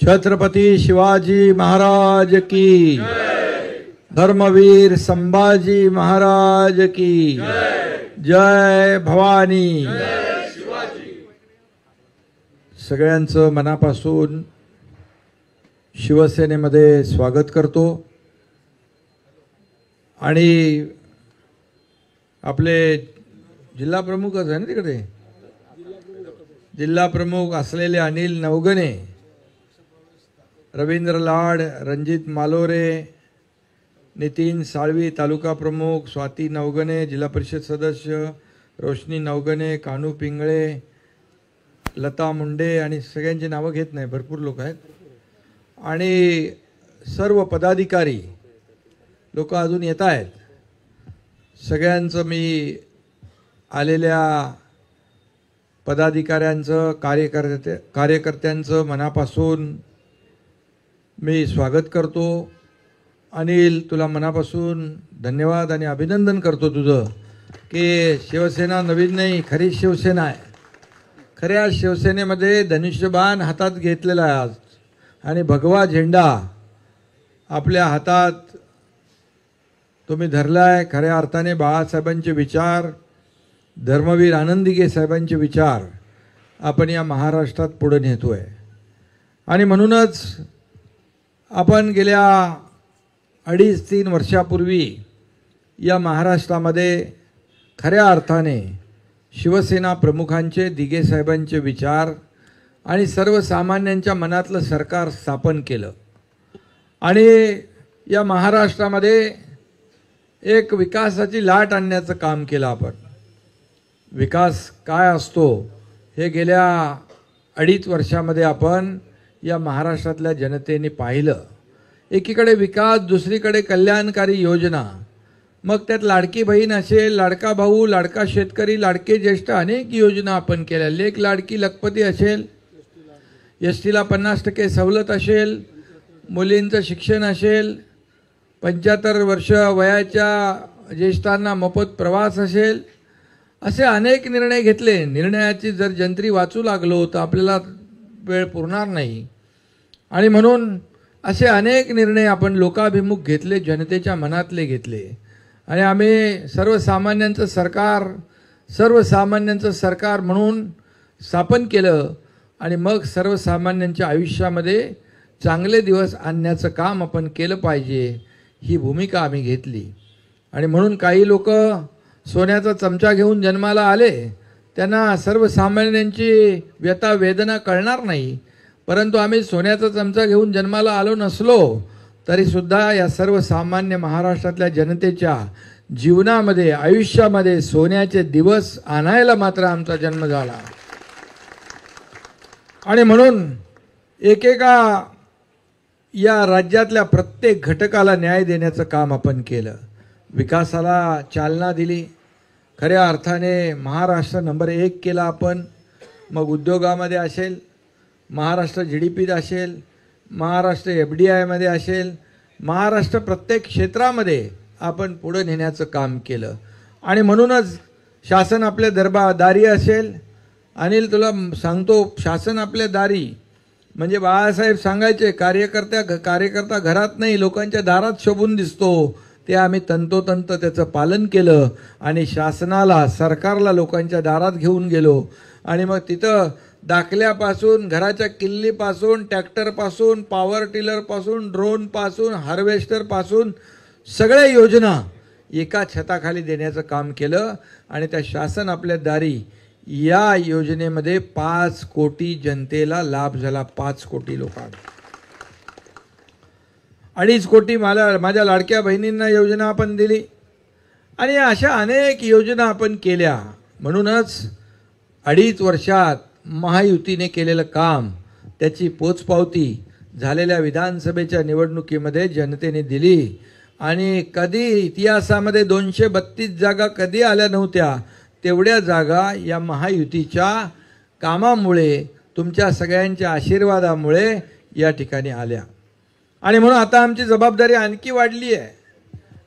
छत्रपती शिवाजी महाराज की धर्मवीर संभाजी महाराज की जय भवानी। सगळ्यांचं मनापासून शिवसेनेमध्ये स्वागत करतो आणि आपले जिल्हा प्रमुखच आहे ना तिकडे, जिल्हा प्रमुख असलेले अनिल नवगणे, रवींद्र लाड, रणजित मालोरे, नितीन साळवी तालुका प्रमुख, स्वाती नवगणे जिल्हा परिषद सदस्य, रोशनी नवगणे, कानू पिंगळे, लता मुंडे आणि सगळ्यांची नावं घेत नाही, भरपूर लोक आहेत आणि सर्व पदाधिकारी लोक अजून येत आहेत। सगळ्यांचं मी आलेल्या पदाधिकाऱ्यांचं कार्यकर्त्यांचं मनापासून मी स्वागत करतो। अनिल, तुला मनापासून धन्यवाद आणि अभिनंदन करतो तुझं की शिवसेना नवीन नाही, खरी शिवसेना आहे। खऱ्या शिवसेनेमध्ये धनुष्यबाण हातात घेतलेला आहे आज आणि भगवा झेंडा आपल्या हातात तुम्ही धरलाय। खऱ्या अर्थाने बाळासाहेबांचे विचार, धर्मवीर आनंदीगे साहेबांचे विचार आपण या महाराष्ट्रात पुढे नेतोय आणि म्हणूनच आपण गेल्या 2.5-3 वर्षापूर्वी या महाराष्ट्रामध्ये खऱ्या अर्थाने शिवसेना प्रमुखांचे, दिगे साहेबांचे विचार आणि सर्वसामान्यांच्या मनातलं सरकार स्थापन केलं आणि या महाराष्ट्रामध्ये एक विकासाची लाट आणण्याचं काम केलं आपण। विकास काय असतो हे गेल्या 2.5 वर्षामध्ये आपण या महाराष्ट्रातल्या जनतेने पाहिलं। एकीकडे विकास, दुसरीकडे कल्याणकारी योजना, मग त्यात लाडकी बहीण असेल, लाडका भाऊ, लाडका शेतकरी, लाडके ज्येष्ठ, अनेक योजना आपण केल्या। लेक लाडकी लखपती असेल, एसटीला 50% सवलत असेल, मुलींचं शिक्षण असेल, 75 वर्ष वयाच्या ज्येष्ठांना मोफत प्रवास असेल, असे अनेक निर्णय घेतले। निर्णयाची जर जंत्री वाचू लागलो तर आपल्याला वेळ पुरणार नाही आणि म्हणून असे अनेक निर्णय आपण लोकाभिमुख घेतले, जनतेच्या मनातले घेतले आणि आम्ही सर्वसामान्यांचं सरकार म्हणून स्थापन केलं आणि मग सर्वसामान्यांच्या आयुष्यामध्ये चांगले दिवस आणण्याचं काम आपण केलं पाहिजे, ही भूमिका आम्ही घेतली आणि म्हणून काही लोक सोन्याचा चमचा घेऊन जन्माला आले, त्यांना सर्वसामान्यांची व्यथा वेदना कळणार नाही, परंतु आम्ही सोन्याचा चमचा घेऊन जन्माला आलो नसलो तरीसुद्धा या सर्वसामान्य महाराष्ट्रातल्या जनतेच्या जीवनामध्ये, आयुष्यामध्ये सोन्याचे दिवस आणायला मात्र आमचा जन्म झाला आणि म्हणून एकेका या राज्यातल्या प्रत्येक घटकाला न्याय देण्याचं काम आपण केलं, विकासाला चालना दिली। खऱ्या अर्थाने महाराष्ट्र नंबर 1 केला आपण। मग उद्योगामध्ये असेल, महाराष्ट्र GDPत असेल, महाराष्ट्र FDI मध्ये असेल, महाराष्ट्र प्रत्येक क्षेत्रामध्ये आपण पुढे नेण्याचं काम केलं आणि म्हणूनच शासन आपल्या दारी असेल। अनिल, तुला सांगतो, शासन आपल्या दारी म्हणजे बाळासाहेब सांगायचे, कार्यकर्ता घरात नाही लोकांच्या दारात शोभून दिसतो, ते आम्ही तंतोतंत त्याचं पालन केलं आणि शासनाला, सरकारला लोकांच्या दारात घेऊन गेलो आणि मग तिथं दाखल्यापासून, घराच्या किल्लीपासून, ट्रॅक्टरपासून, पॉवर टिलरपासून, ड्रोनपासून, हार्वेस्टरपासून सगळ्या योजना एका छताखाली देण्याचं काम केलं आणि त्या शासन आपल्या दारी या योजनेमध्ये 5 कोटी जनतेला लाभ झाला। 5 कोटी लोकांना, 2.5 कोटी माझ्या लाडक्या बहिणींना योजना आपण दिली आणि अशा अनेक योजना आपण केल्या। म्हणूनच 2.5 वर्षात महायुतीने केलेलं काम, त्याची पोचपावती झालेल्या विधानसभेच्या निवडणुकीमध्ये जनतेने दिली आणि कधी इतिहासामध्ये 232 जागा कधी आल्या नव्हत्या, तेवढ्या जागा या महायुतीच्या कामामुळे, तुमच्या सगळ्यांच्या आशीर्वादामुळे या ठिकाणी आल्या आणि म्हणून आता आमची जबाबदारी आणखी वाढली आहे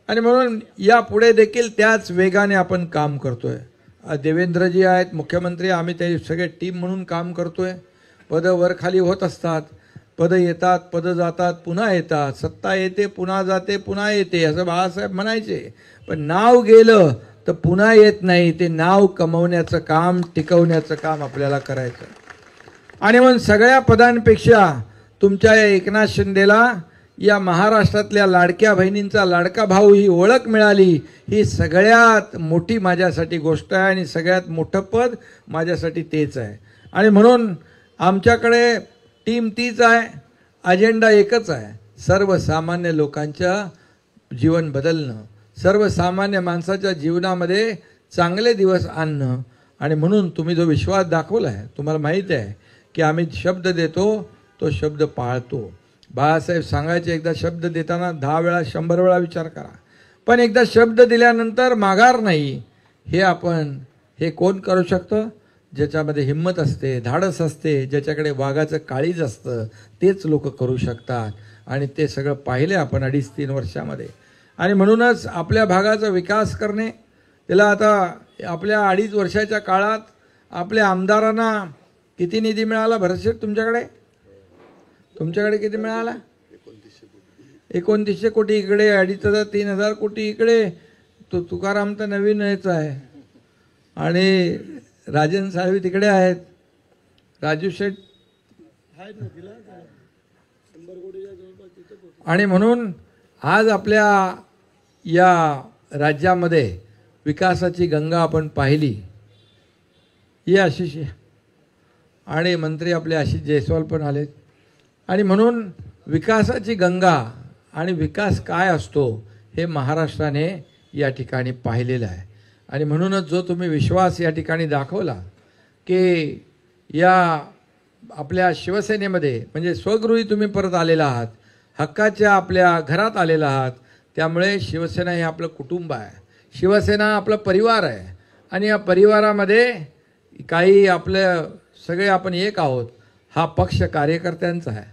आणि म्हणून यापुढे देखील त्याच वेगाने आपण काम करतोय। देवेंद्रजी आहेत मुख्यमंत्री, आम्ही ते सगळे टीम म्हणून काम करतोय। पद वर खाली होत असतात पद येतात, पद जातात, पुन्हा येतात, सत्ता येते, पुन्हा जाते, पुन्हा येते, असं बाळासाहेब म्हणायचे. पण नाव गेलं तर पुन्हा येत नाही. ते नाव कमवण्याचं काम, टिकवण्याचं काम आपल्याला करायचं. आणि मग सगळ्या पदांपेक्षा तुमच्या या एकनाथ शिंदेला या महाराष्ट्रातल्या लाडक्या बहिणींचा लाडका भाऊ ही ओळख मिळाली, ही सगळ्यात मोठी माझ्यासाठी गोष्ट आहे. आणि सगळ्यात मोठं पद माझ्यासाठी तेच आहे. आणि म्हणून आमच्याकडे टीम तीच आहे, अजेंडा एकच आहे, सर्वसामान्य लोकांच्या जीवन बदलणं, सर्वसामान्य माणसाच्या जीवनामध्ये चांगले दिवस आणणं. आणि म्हणून तुम्ही जो विश्वास दाखवला आहे, तुम्हाला माहीत आहे की आम्ही शब्द देतो तो शब्द पाळतो. बाळासाहेब सांगायचे, एकदा शब्द देताना 10 वेळा 100 वेळा विचार करा, पण एकदा शब्द दिल्यानंतर माघार नाही. हे कोण करू शकतं? ज्याच्यामध्ये हिंमत असते, धाडस असते, ज्याच्याकडे वाघाचं काळीज असतं, तेच लोक करू शकतात. आणि ते सगळं पाहिले आपण 2.5-3 वर्षामध्ये. आणि म्हणूनच आपल्या भागाचा विकास करणे, त्याला आता आपल्या 2.5 वर्षाच्या काळात आपल्या आमदारांना किती निधी मिळाला भरतशेठ तुमच्याकडे? तुमच्याकडे किती मिळाला? 2900 कोटी इकडे, 2,500-3,000 कोटी इकडे. तुकाराम तर नवीन यायचा आहे आणि राजन साहेब तिकडे आहेत, राजू शेठ. आणि म्हणून आज आपल्या या राज्यामध्ये विकासाची गंगा आपण पाहिली. ही आशिष आणि मंत्री आपले आशिष जयस्वाल पण आलेत. आणि म्हणून विकासाची गंगा आणि विकास काय असतो हे महाराष्ट्राने या ठिकाणी पाहिलेलं आहे. आणि म्हणूनच जो तुम्ही विश्वास या ठिकाणी दाखवला की या आपल्या शिवसेनेमध्ये, म्हणजे स्वगृही तुम्ही परत आलेला आहात, हक्काच्या आपल्या घरात आलेला आहात, त्यामुळे शिवसेना हे आपलं कुटुंब आहे, शिवसेना आपला परिवार आहे. आणि या परिवारामध्ये काही आपलं सगळे आपण एक आहोत. हा पक्ष कार्यकर्त्यांचा आहे,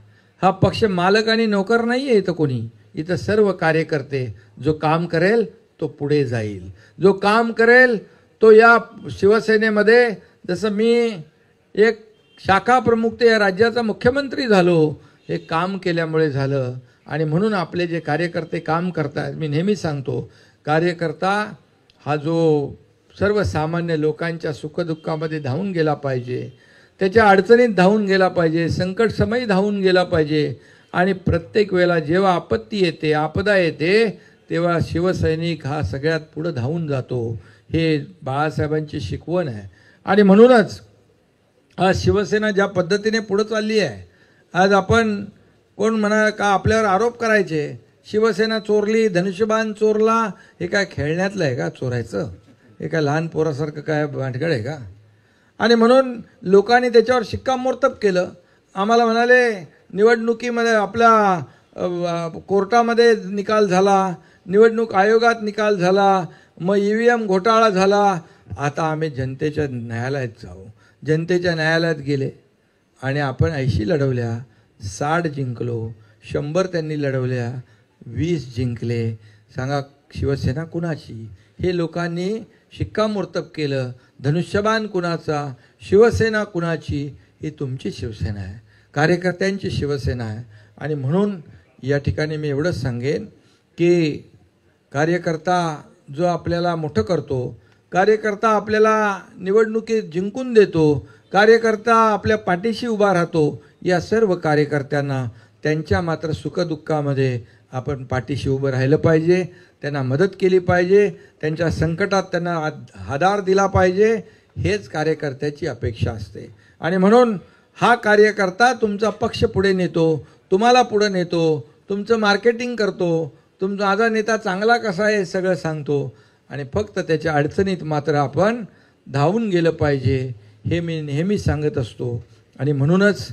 हा पक्ष मालक आणि नोकर नाही आहे. इथं कोणी, इथं सर्व कार्यकर्ते, जो काम करेल तो पुढे जाईल, जो काम करेल तो या शिवसेनेमध्ये, जसं मी एक शाखा प्रमुख ते या राज्याचा मुख्यमंत्री झालो, हे काम केल्यामुळे झालं. आणि म्हणून आपले जे कार्यकर्ते काम करतात, मी नेहमी सांगतो, कार्यकर्ता हा जो सर्वसामान्य लोकांच्या सुखदुःखामध्ये धावून गेला पाहिजे, त्याच्या अडचणीत धावून गेला पाहिजे, संकटसमयी धावून गेला पाहिजे. आणि प्रत्येक वेळेला जेव्हा आपत्ती येते, आपदा येते, तेव्हा शिवसैनिक हा सगळ्यात पुढं धावून जातो. हे बाळासाहेबांची शिकवण आहे. आणि म्हणूनच आज शिवसेना ज्या पद्धतीने पुढं चालली आहे, आज आपण कोण म्हणा का आपल्यावर आरोप करायचे, शिवसेना चोरली, धनुष्यबाण चोरला, हे काय खेळण्यातलं आहे का चोरायचं? हे काय लहान पोरासारखं काय भानगड आहे का? आणि म्हणून लोकांनी त्याच्यावर शिक्कामोर्तब केलं. आम्हाला म्हणाले निवडणुकीमध्ये आपल्या कोर्टामध्ये निकाल झाला, निवडणूक आयोगात निकाल झाला, मग EVM घोटाळा झाला, आता आम्ही जनतेच्या न्यायालयात जाऊ. जनतेच्या न्यायालयात गेले आणि आपण 80 लढवल्या, 60 जिंकलो, 100 त्यांनी लढवल्या, 20 जिंकले. सांगा शिवसेना कुणाची? हे लोकांनी शिक्कामोर्तब केलं. धनुष्यबाण कुणाचा, शिवसेना कुणाची? ही तुमची शिवसेना आहे, कार्यकर्त्यांची शिवसेना आहे. आणि म्हणून या ठिकाणी मी एवढंच सांगेन की कार्यकर्ता जो आपल्याला मोठं करतो, कार्यकर्ता आपल्याला निवडणुकीत जिंकून देतो, कार्यकर्ता आपल्या पाठीशी उभा राहतो, या सर्व कार्यकर्त्यांना त्यांच्या मात्र सुखदुःखामध्ये आपण पाठीशी उभं राहिलं पाहिजे, त्यांना मदत केली पाहिजे, त्यांच्या संकटात त्यांना आधार दिला पाहिजे. हेच कार्यकर्त्याची अपेक्षा असते. आणि म्हणून हा कार्यकर्ता तुमचा पक्ष पुढे नेतो, तुम्हाला पुढे नेतो, तुमचं मार्केटिंग करतो, तुमचा माझा नेता चांगला कसा आहे सगळं सांगतो. आणि फक्त त्याच्या अडचणीत मात्र आपण धावून गेलं पाहिजे, हे मी नेहमी सांगत असतो. आणि म्हणूनच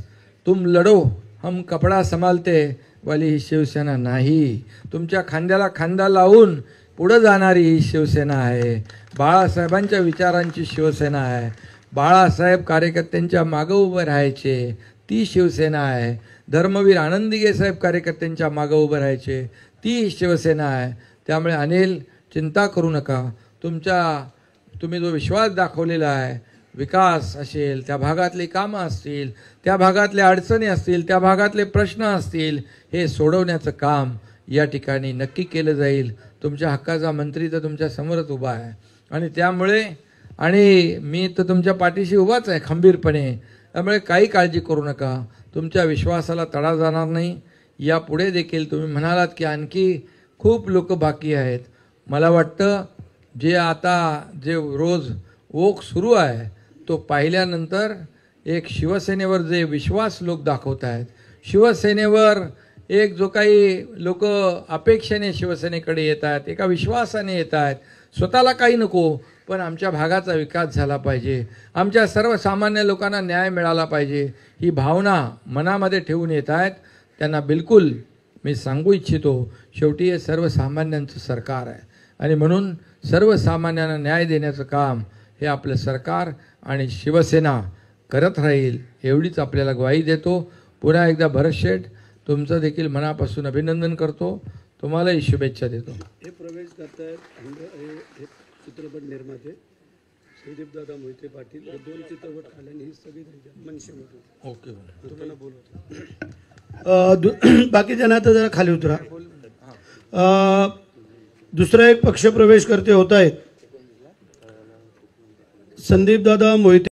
तुम लढो हम कपडा संभालते वाली ही शिवसेना नाही, तुमच्या खांद्याला खांदा लावून पुढं जाणारी ही शिवसेना आहे. बाळासाहेबांच्या विचारांची शिवसेना आहे. बाळासाहेब कार्यकर्त्यांच्या मागं उभं राहायचे, ती शिवसेना आहे. धर्मवीर आनंदीगे साहेब कार्यकर्त्यांच्या मागं उभं राहायचे, ती शिवसेना आहे. त्यामुळे अनिल चिंता करू नका. तुम्ही जो विश्वास दाखवलेला आहे, विकास असेल, त्या भागातली कामं असतील, त्या भागातल्या अडचणी असतील, त्या भागातले प्रश्न असतील, हे सोडवण्याचं काम या ठिकाणी नक्की केलं जाईल. तुमच्या हक्काचा मंत्री तर तुमच्या समोरच उभा आहे आणि त्यामुळे आणि मी तर तुमच्या पाठीशी उभाच आहे खंबीरपणे. त्यामुळे काही काळजी करू नका, तुमच्या विश्वासाला तडा जाणार नाही. यापुढे देखील तुम्ही म्हणालात की आणखी खूप लोक बाकी आहेत. मला वाटतं जे रोज ओघ सुरू आहे तो पाहिल्यानंतर एक शिवसेनेवर जे विश्वास लोक दाखवत आहेत, शिवसेनेवर एक जो काही लोक अपेक्षेने शिवसेनेकडे येत आहेत, एका विश्वासाने येत आहेत, स्वतःला काही नको पण आमच्या भागाचा विकास झाला पाहिजे, आमच्या सर्वसामान्य लोकांना न्याय मिळाला पाहिजे, ही भावना मनामध्ये ठेवून येत आहेत. त्यांना बिलकुल मी सांगू इच्छितो, शेवटी हे सर्वसामान्यांचं सरकार आहे आणि म्हणून सर्वसामान्यांना न्याय देण्याचं काम हे आपलं सरकार आणि शिवसेना करत राहील एवढीच आपल्याला ग्वाही देतो. पुन्हा एकदा भरत शेठ तुमचं देखील मनापासून अभिनंदन करतो, तुम्हालाही शुभेच्छा देतो. हे प्रवेश करतायत हे चित्रपट निर्माते संदीप दादा मोहिते पाटील, हे 2 चित्रपट काढल्याने ही सगळी मनसेमधून. ओके, तुम्हाला बोलवतो. बाकी जण आता जरा खाली उतरा. दुसरा एक पक्ष प्रवेश करते होत आहेत संदीप दादा मोहिते.